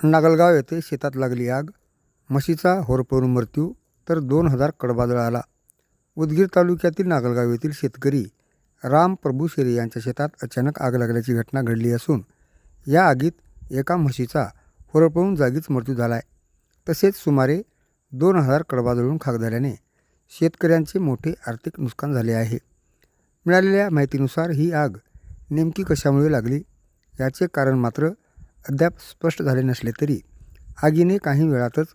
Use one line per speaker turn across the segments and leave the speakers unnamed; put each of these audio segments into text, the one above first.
नागलगाव येथे शेतात लागली आग, म्हशीचा होरपळून मृत्यू तर 2000 कडबा जळाला. उदगीर तालुक्यातील नागलगाव येथील शेतकरी राम प्रभू शेरे यांच्या शेतात अचानक आग लागल्याची घटना घडली असून या आगीत एका म्हशीचा होरपळून जागीच मृत्यू झाला आहे. तसेच सुमारे 2000 कडबा जळून खाक झाल्याने शेतकऱ्यांचे मोठे आर्थिक नुकसान झाले आहे. मिळालेल्या माहितीनुसार ही आग नेमकी कशामुळे लागली याचे कारण मात्र अद्याप स्पष्ट झाले नसले तरी आगीने काही वेळातच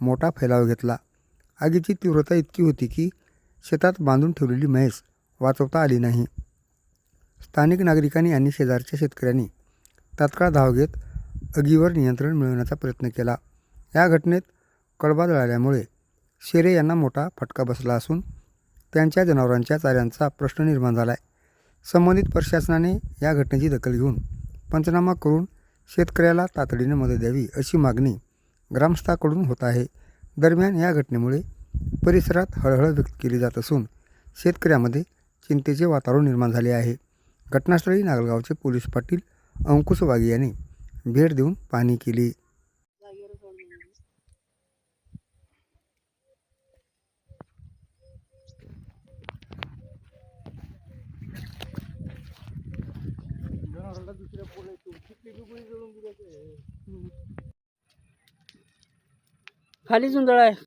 मोठा फैलाव घेतला. आगीची तीव्रता इतकी होती की शेतात बांधून ठेवलेली म्हैस वाचवता आली नाही. स्थानिक नागरिकांनी आणि शेजारच्या शेतकऱ्यांनी तात्काळ धाव घेत आगीवर नियंत्रण मिळवण्याचा प्रयत्न केला. या घटनेत कडबा जळाल्यामुळे शेरे यांना मोठा फटका बसला असून त्यांच्या जनावरांच्या चाऱ्यांचा प्रश्न निर्माण झाला आहे. संबंधित प्रशासनाने या घटनेची दखल घेऊन पंचनामा करून शेतकऱ्याला तातडीने मदत द्यावी अशी मागणी ग्रामस्थांकडून होत आहे. दरम्यान या घटनेमुळे परिसरात हळहळ व्यक्त केली जात असून शेतकऱ्यामध्ये चिंतेचे वातावरण निर्माण झाले आहे. घटनास्थळी नागलगावचे पोलीस पाटील अंकुश वाघे यांनी भेट देऊन पाहणी केली.
खाली जुंदळ आहे.